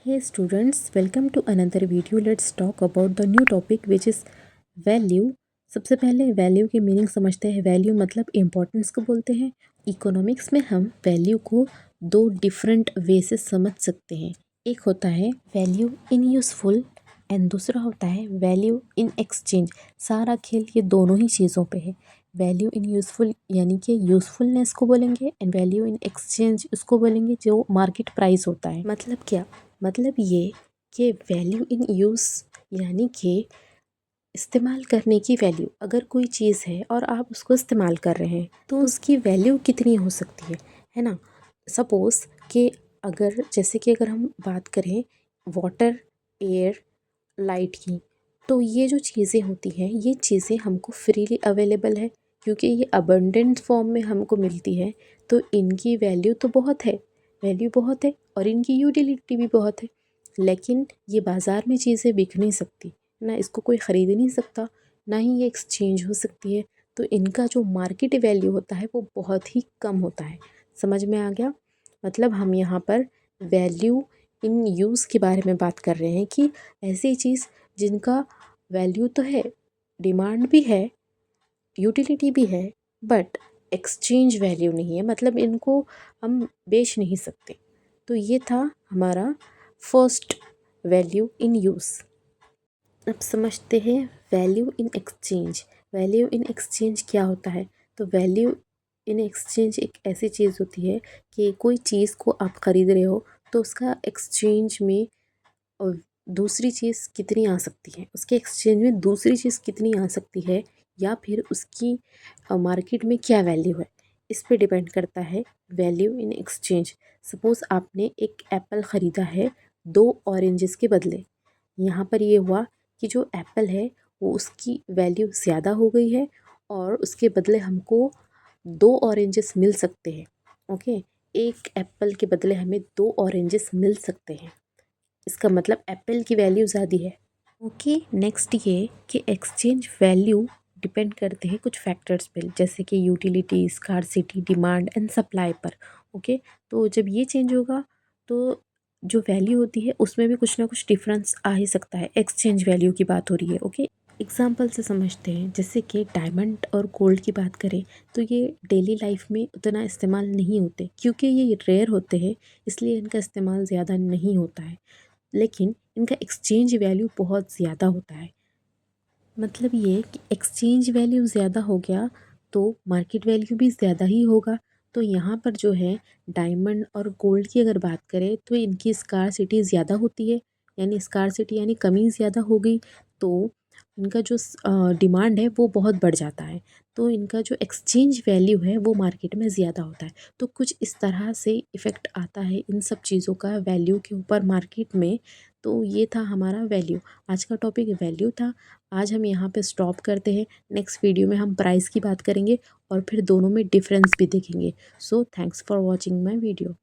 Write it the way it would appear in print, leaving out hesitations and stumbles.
Hey students, welcome to another video. Let's talk about the new topic which is value. सबसे पहले value की meaning समझते हैं। Value मतलब इम्पोर्टेंस को बोलते हैं। इकोनॉमिक्स में हम वैल्यू को दो डिफरेंट वे से समझ सकते हैं। एक होता है वैल्यू इन यूज़फुल एंड दूसरा होता है वैल्यू इन एक्सचेंज। सारा खेल ये दोनों ही चीज़ों पे है। वैल्यू इन यूज़फुल यानी कि यूज़फुलनेस को बोलेंगे एंड वैल्यू इन एक्सचेंज उसको बोलेंगे जो मार्केट प्राइस होता है। मतलब क्या? मतलब ये कि वैल्यू इन यूज़ यानी कि इस्तेमाल करने की वैल्यू। अगर कोई चीज़ है और आप उसको इस्तेमाल कर रहे हैं तो उसकी वैल्यू कितनी हो सकती है ना। सपोज़ कि अगर जैसे कि अगर हम बात करें वाटर, एयर, लाइट की, तो ये जो चीज़ें होती हैं ये चीज़ें हमको फ्रीली अवेलेबल है क्योंकि ये अबंडेंट फॉर्म में हमको मिलती है। तो इनकी वैल्यू तो बहुत है, वैल्यू बहुत है और इनकी यूटिलिटी भी बहुत है। लेकिन ये बाज़ार में चीज़ें बिक नहीं सकती ना, इसको कोई ख़रीद नहीं सकता, ना ही ये एक्सचेंज हो सकती है। तो इनका जो मार्केट वैल्यू होता है वो बहुत ही कम होता है। समझ में आ गया? मतलब हम यहाँ पर वैल्यू इन यूज़ के बारे में बात कर रहे हैं कि ऐसी चीज़ जिनका वैल्यू तो है, डिमांड भी है, यूटिलिटी भी है, बट एक्सचेंज वैल्यू नहीं है, मतलब इनको हम बेच नहीं सकते। तो ये था हमारा फर्स्ट वैल्यू इन यूज़। अब समझते हैं value in exchange. Value in exchange क्या होता है? तो वैल्यू इन एक्सचेंज एक ऐसी चीज़ होती है कि कोई चीज़ को आप ख़रीद रहे हो तो उसका एक्सचेंज में और दूसरी चीज़ कितनी आ सकती है, उसके एक्सचेंज में दूसरी चीज़ कितनी आ सकती है, या फिर उसकी मार्केट में क्या वैल्यू है, इस पे डिपेंड करता है वैल्यू इन एक्सचेंज। सपोज़ आपने एक एप्पल ख़रीदा है 2 ऑरेंजेस के बदले। यहाँ पर ये हुआ कि जो एप्पल है वो उसकी वैल्यू ज़्यादा हो गई है और उसके बदले हमको 2 ऑरेंजेस मिल सकते हैं। ओके, एक एप्पल के बदले हमें 2 ऑरेंजेस मिल सकते हैं। इसका मतलब एप्पल की वैल्यू ज़्यादा है। ओके, नेक्स्ट ये कि एक्सचेंज वैल्यू डिपेंड करते हैं कुछ फैक्टर्स पे, जैसे कि utility, scarcity, demand and supply पर। ओके, तो जब ये चेंज होगा तो जो वैल्यू होती है उसमें भी कुछ ना कुछ डिफरेंस आ ही सकता है। एक्सचेंज वैल्यू की बात हो रही है। ओके, एग्जाम्पल से समझते हैं। जैसे कि डायमंड और गोल्ड की बात करें तो ये डेली लाइफ में उतना इस्तेमाल नहीं होते क्योंकि ये रेयर होते हैं, इसलिए इनका इस्तेमाल ज़्यादा नहीं होता है। लेकिन इनका एक्सचेंज वैल्यू बहुत ज़्यादा होता है। मतलब ये कि एक्सचेंज वैल्यू ज़्यादा हो गया तो मार्केट वैल्यू भी ज़्यादा ही होगा। तो यहाँ पर जो है डायमंड और गोल्ड की अगर बात करें तो इनकी स्कार्सिटी ज़्यादा होती है, यानी स्कार्सिटी यानी कमी ज़्यादा हो गई तो इनका जो डिमांड है वो बहुत बढ़ जाता है। तो इनका जो एक्सचेंज वैल्यू है वो मार्केट में ज़्यादा होता है। तो कुछ इस तरह से इफ़ेक्ट आता है इन सब चीज़ों का वैल्यू के ऊपर मार्केट में। तो ये था हमारा वैल्यू। आज का टॉपिक वैल्यू था। आज हम यहाँ पे स्टॉप करते हैं। नेक्स्ट वीडियो में हम प्राइस की बात करेंगे और फिर दोनों में डिफरेंस भी देखेंगे। So thanks for watching my video.